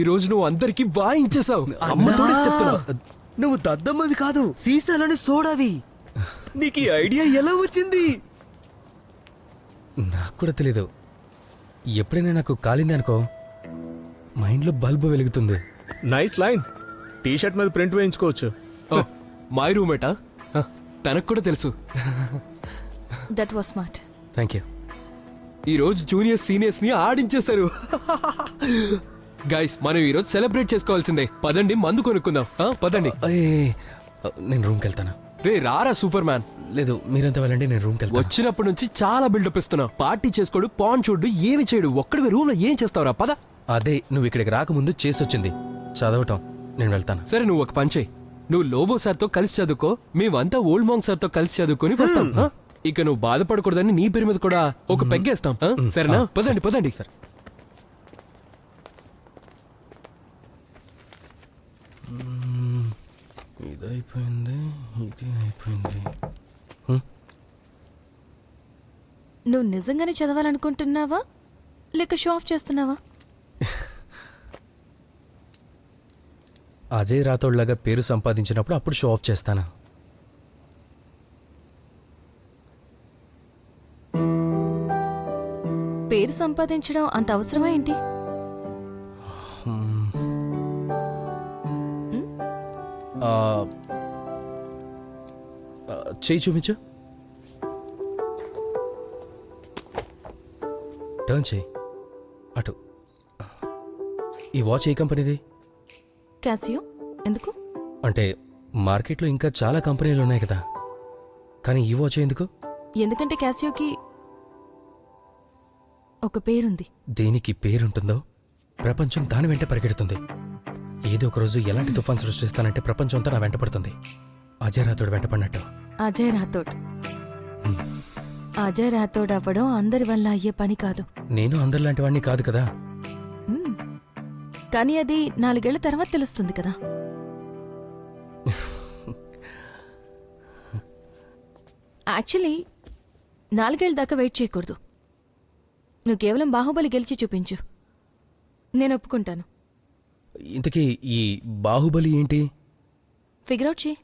ఈ రోజు నువ్వు అందరికి వాయించేసావు. అమ్మతోనే చెప్తున్నా. నువ్వు దద్దమ్మవి కాదు, సీసాలని సోడావి. నీకు ఈ ఐడియా ఎలా వచ్చింది? నాకు కూడా తెలీదు. ఎప్పుడైనా నాకు కాలింది అనుకో, మైండ్లో బల్బు వెలుగుతుంది. Nice line. టీషర్ట్ మీద ప్రింట్ వేయించుకోవచ్చు. మై రూమేటా? తనకు కూడా తెలుసు. That was smart. Thank you. ఈ రోజు జూనియర్ సీనియర్స్ ని ఆడించేశారు. గైస్, మనం ఈ రోజు సెలబ్రేట్ చేసుకోవాల్సిందే. పదండి, మందు కొనుక్కుందాం. పదండి. నేను రూమ్కి వెళ్తాను. రే రారా సూపర్ మ్యాన్. లేదు, మీరంతా వెళ్ళండి, నేను రూమ్కి వెళ్తాను. వచ్చినప్పటి నుంచి చాలా బిల్డప్ ఇస్తున్నావు. పార్టీ చేసుకోడు, పాన్ చూడు, ఏమి చేయడు. ఒక్కడివి రూమ్ లో ఏం చేస్తావురా? పద. అదే నువ్వు ఇక్కడికి రాకముందు చేసొచ్చింది, చదవటం. నేను వెళ్తాను. సరే, నువ్వు ఒక పని చేయి. నువ్వు లోబో సార్తో కలిసి చదువుకో, మేమంతా ఓల్డ్ మాంగ్ సార్తో కలిసి చదువుకొని వస్తాం. ఇక నువ్వు బాధపడకూడదని నీ పేరు మీద కూడా ఒక పెగ్గేస్తాం. సరేనా? పదండి పదండి. సరే. ఇదైపోయింది, ఇది అయిపోయింది. నువ్వు నిజంగానే చదవాలనుకుంటున్నావా లేక షో ఆఫ్ చేస్తున్నావా? అజయ్ రాథోడ్ లాగా పేరు సంపాదించినప్పుడు అప్పుడు షో ఆఫ్ చేస్తానా? పేరు సంపాదించడం అంత అవసరమా ఏంటి? చెయ్యి చూపించు. టర్న్ చెయ్యి అటు. ఈ వాచ్ ఏ కంపెనీది? క్యాసియో. ఎందుకు? అంటే మార్కెట్లో ఇంకా చాలా కంపెనీలు ఉన్నాయి కదా, కానీ ఈ వాచ్ ఎందుకు? ఎందుకంటే క్యాసియోకి ఒక పేరుంది. దేనికి పేరుంటుందో ప్రపంచం దాని వెంట పరిగెడుతుంది. ఏదో ఒకరోజు ఎలాంటి తుఫాన్ సృష్టిస్తానంటే ప్రపంచం అంతా నా వెంట పడుతుంది. అజయ్ రాథోడ్ వెంట పడినట్టు. అజయ్ రాథోడ్. అజయ్ రాథోడ్ అవ్వడం అందరి వల్ల అయ్యే పని కాదు. నేను అందరిలాంటి వాడిని కాదు కదా. కానీ అది 4 ఏళ్ల తర్వాత తెలుస్తుంది కదా. యాక్చువల్లీ 4 ఏళ్ల దాకా వెయిట్ చేయకూడదు. నువ్వు కేవలం బాహుబలి గెలిచి చూపించు, నేను ఒప్పుకుంటాను. ఇంతకీ ఈ బాహుబలి ఏంటి? ఫిగర్ అవుట్ చేయి.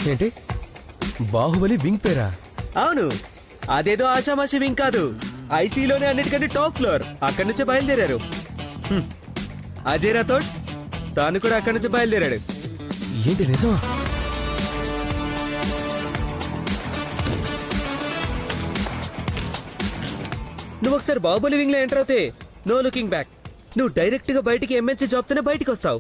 ఏంటి బాహుబలి వింగ్ పేరా? అవును, అదేదో ఆషామాషి వింగ్ కాదు. ఐసీలోనే అన్నిటికంటే టాప్ ఫ్లోర్. అక్కడి నుంచే బయలుదేరారు. అజయ్ రాథోడ్ తాను కూడా అక్కడి నుంచి బయలుదేరాడు. ఏంటి నిజమా? నువ్వు ఒకసారి బాహుబలి వింగ్ లో ఎంటర్ అవుతే నో లుకింగ్ బ్యాక్. నువ్వు డైరెక్ట్ గా బయటికి ఎంఎన్సీ జాబ్ తోనే బయటికి వస్తావు.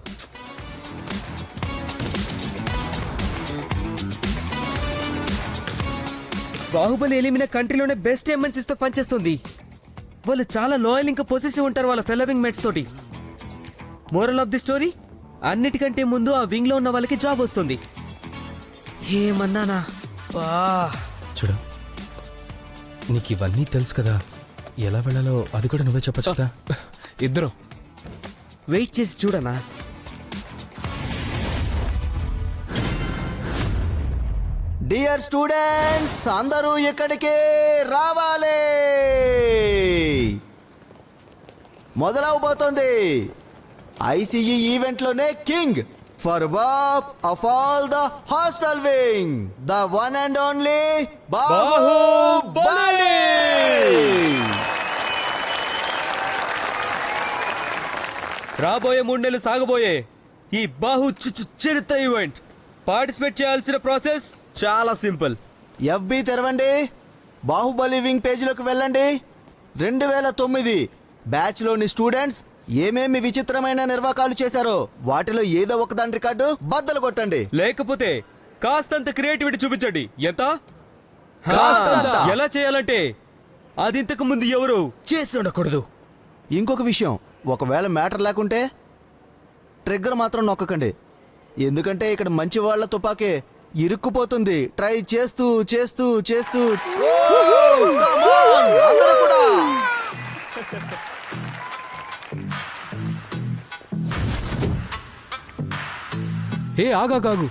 బాహుబలి ఎలిమిన కంట్రీలోనే బెస్ట్ ఎంఎన్సీస్ తో పనిచేస్తుంది. వాళ్ళు చాలా లాయల్ ఇంకా పొసెసివ్ ఉంటారు వాళ్ళ ఫెలోవింగ్ మేట్స్ తోటి. మోరల్ ఆఫ్ ది స్టోరీ, అన్నిటికంటే ముందు ఆ వింగ్ లో ఉన్న వాళ్ళకి జాబ్ వస్తుంది. ఏమన్నానా? చూడు, నీకు ఇవన్నీ తెలుసు కదా, ఎలా వెళ్ళాలో అది కూడా నువ్వే చెప్పచ్చు కదా. ఇద్దరం వెయిట్ చేసి చూడనా. డియర్ స్టూడెంట్స్, అందరూ ఇక్కడికి రావాలి. మొదలవబోతోంది ఐసీఈ ఈవెంట్లోనే king for Bob of all the hostel wing, the one and only Baahubali. రాబోయే 3 నెలలు సాగబోయే ఈ చరిత్ర ఈవెంట్ పార్టిసిపేట్ చేయాల్సిన ప్రాసెస్ చాలా సింపుల్. ఎఫ్బి తెరవండి, బాహుబలి వింగ్ పేజీలోకి వెళ్ళండి. 2009 బ్యాచ్లోని స్టూడెంట్స్ ఏమేమి విచిత్రమైన నిర్వాకాలు చేశారో వాటిలో ఏదో ఒకదాని రికార్డు బద్దలు కొట్టండి. లేకపోతే కాస్తంత క్రియేటివిటీ చూపించండి. ఎంత? కాస్తంత. ఎలా చేయాలంటే అది ఇంతకు ముందు ఎవరు చేసి ఉండకూడదు. ఇంకొక విషయం, ఒకవేళ మ్యాటర్ లేకుంటే ట్రిగ్గర్ మాత్రం నొక్కకండి. ఎందుకంటే ఇక్కడ మంచి వాళ్ళ తుపాకే ఇరుక్కుపోతుంది. ట్రై చేస్తూ చేస్తూ చేస్తూ అందరూ కూడా ఆగాగాగు.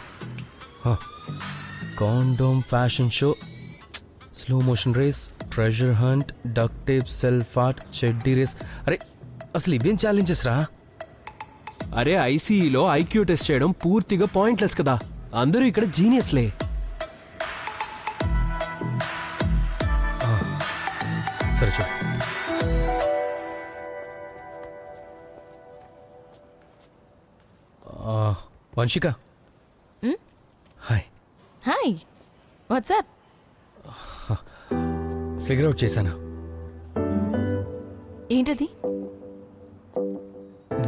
Condom fashion show slow motion race, treasure hunt, duck tape, self art, చెడ్డీ రేస్. అరే అసలు ఇవేం ఛాలెంజెస్ రా? అరే ఐసీఈలో ఐక్యూ టెస్ట్ చేయడం పూర్తిగా పాయింట్లెస్ కదా. అందరూ ఇక్కడ జీనియస్లే. సరే చూడు. Vamshika hi. Hi, what's up? Figure out చేశాను. ఏంటది?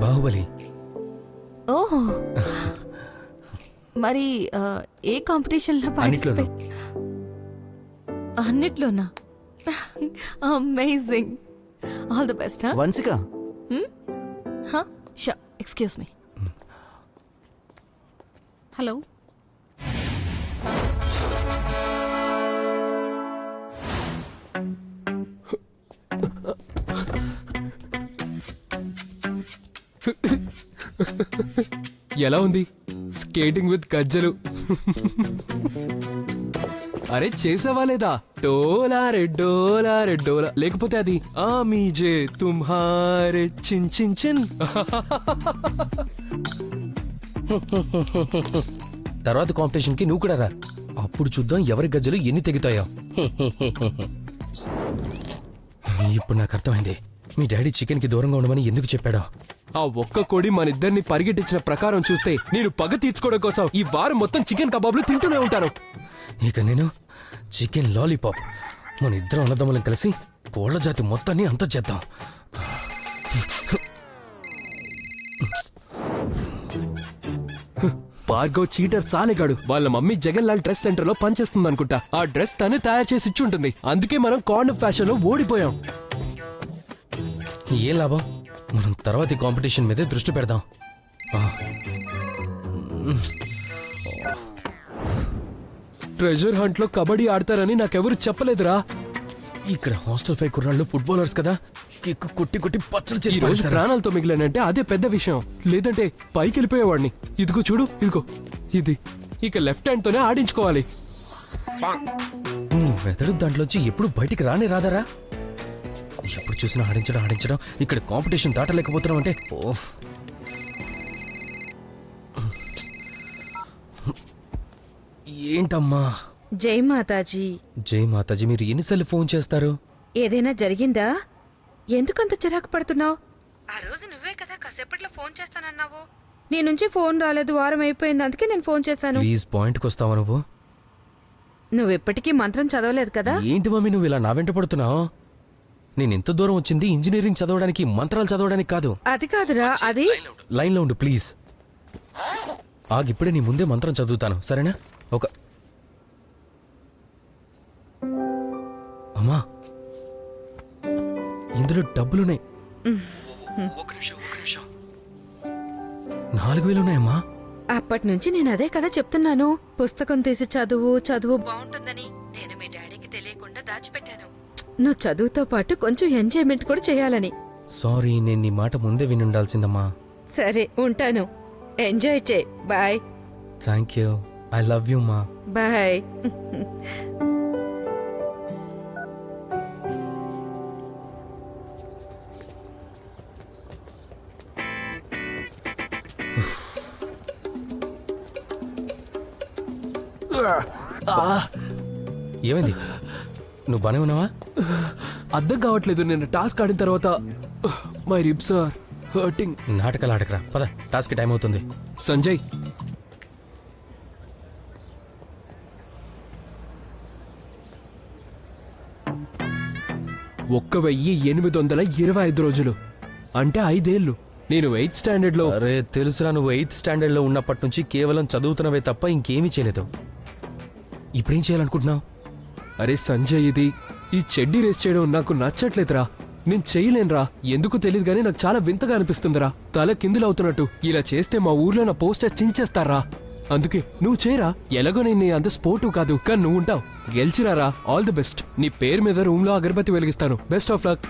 బాహుబలి. ఓహో, మరి ఏ కాంపిటీషన్లో అన్నిట్లోనూ. అన్నిట్లోనా? Amazing. All the best. Vamshika sure, excuse me. Hello, ఎలా ఉంది స్కేటింగ్ విత్ గజ్జలు? అరే చేసావా లేదా? డోలా రే డోలా రే డోలా, లేకపోతే అది ఆమీజే తుమ్హారే చిన్ చిన్ చిన్. తర్వాత కాంపిటీషన్కి నువ్వు కూడా రా. అప్పుడు చూద్దాం ఎవరి గజ్జలు ఎన్ని తెగుతాయో. ఇప్పుడు నాకు అర్థమైంది మీ డాడీ చికెన్కి దూరంగా ఉండమని ఎందుకు చెప్పాడో. ఆ ఒక్క కోడి మన ఇద్దరిని పరిగెట్టించిన ప్రకారం చూస్తే నేను పగ తీర్చుకోవడం కోసం ఈ వారం మొత్తం చికెన్ కబాబ్లు తింటూనే ఉంటాను. ఇక నేను చికెన్ లాలీపాప్. మన ఇద్దరం అన్నదమ్ములం కలిసి కోళ్ల జాతి మొత్తాన్ని అంత చేద్దాం. భార్గవ్ చీటర్ సాలేగాడు. వాళ్ళ mummy Jagan Lal dress centre లో పనిచేస్తుంది అనుకుంటా. ఆ డ్రెస్ తనే తయారు చేసి ఇచ్చి ఉంటుంది. అందుకే మనం కార్నర్ ఫ్యాషన్ లో ఓడిపోయాం. ఏం లాభం? మనం తర్వాతి కాంపిటీషన్ మీదే దృష్టి పెడదాం. ట్రెజర్ హంట్ లో కబడ్డీ ఆడతారని నాకెవరు చెప్పలేదురా. ఇక్కడ హాస్టల్ ఫై కుర్రాళ్ళు ఫుట్బాలర్స్ కదా, కిక్కు కొట్టి కొట్టి పచ్చడి ఈ చేసి రోజు పారేశారు. ప్రాణాలతో మిగిలినంటే అదే పెద్ద విషయం. లేదంటే పైకి వెళ్ళిపోయేవాడిని. ఇదిగో చూడు, ఇదిగో ఇది. ఇక లెఫ్ట్ హ్యాండ్ తోనే ఆడించుకోవాలి. వెదడు దాంట్లోంచి ఎప్పుడు బయటికి రానే రాదరా. ఎప్పుడు చూసినా ఆడించడం ఆడించడం. ఇక్కడ కాంపిటీషన్ దాటలేకపోతున్నాం అంటే ఓఫ్. ఏంటమ్మా? జై మాతాజీ. జై మాతాజీ. మీరు ఎన్నిసార్లు ఫోన్ చేస్తారు? ఏదైనా జరిగిందా? ఎందుకంత చిరాకు పడుతున్నావు? ఆ రోజు నువ్వే కదా కాసేపట్లో ఫోన్ చేస్తానన్నావు. నీ నుంచి ఫోన్ రాలేదు, వారం అయిపోయింది, అందుకే నేను ఫోన్ చేశాను. ప్లీజ్ పాయింట్కి వస్తావా నువ్వు? నువ్వెప్పటికీ మంత్రం చదవలేదు కదా. ఏంటి మమ్మీ నువ్వు ఇలా నా వెంట పడుతున్నావు? నేను ఎంత దూరం వచ్చింది ఇంజనీరింగ్ చదవడానికి, మంత్రాలు చదవడానికి కాదు. అది కాదురా, అది లైన్లో ఉండు ప్లీజ్. ఇప్పుడే నీ ముందే మంత్రం చదువుతాను, సరేనా? అమ్మా ఇందులో డబ్బులున్నాయి. ఒక నిమిషం 4,000 ఉన్నాయమ్మా. అప్పటి నుంచి నేను అదే కదా చెప్తున్నాను. పుస్తకం తీసి చదువు బాగుంటుందని. నేను మీ డాడీకి తెలియకుండా దాచిపెట్టాను. నువ్వు చదువుతో పాటు కొంచెం ఎంజాయ్మెంట్ కూడా చేయాలని. సారీ, నేను నీ మాట ముందే వినుండాల్సిందమ్మా. సరే ఉంటాను. ఎంజాయ్ చేయి. Bye. Thank you. I love you మా. బాయ్. ఏమైంది? నువ్వు బానే ఉన్నావా? అర్థం కావట్లేదు. నేను టాస్క్ ఆడిన తర్వాత మై రిబ్స్ ఆర్ హర్టింగ్. నాటకాలు ఆడకరా, పద. టాస్క్ టైం అవుతుంది. సంజయ్, ఒక్క 1,825 రోజులు అంటే 5 ఏళ్ళు. నేను 8th స్టాండర్డ్ లో. అరే తెలుసురా, నువ్వు 8th స్టాండర్డ్ లో ఉన్నప్పటి నుంచి కేవలం చదువుతున్నవే తప్ప ఇంకేమీ చేయలేదు. ఇప్పుడేం చేయాలనుకుంటున్నావు? అరే సంజయ్, ఈ చెడ్డీ రేస్ చేయడం నాకు నచ్చట్లేదురా. నేను చేయలేనురా. ఎందుకు తెలియదు కానీ నాకు చాలా వింతగా అనిపిస్తుందిరా. తల కిందులవుతున్నట్టు. ఇలా చేస్తే మా ఊర్లో నా పోస్టర్ చించేస్తారా. అందుకే నువ్వు చేయరా. ఎలాగో నేను అంత స్పోర్టివ్ కాదు, కానీ నువ్వు ఉంటావు. గెలిచిరారా. All the best. నీ పేరు మీద రూమ్ లో అగరబత్తి వెలిగిస్తాను. Best of luck.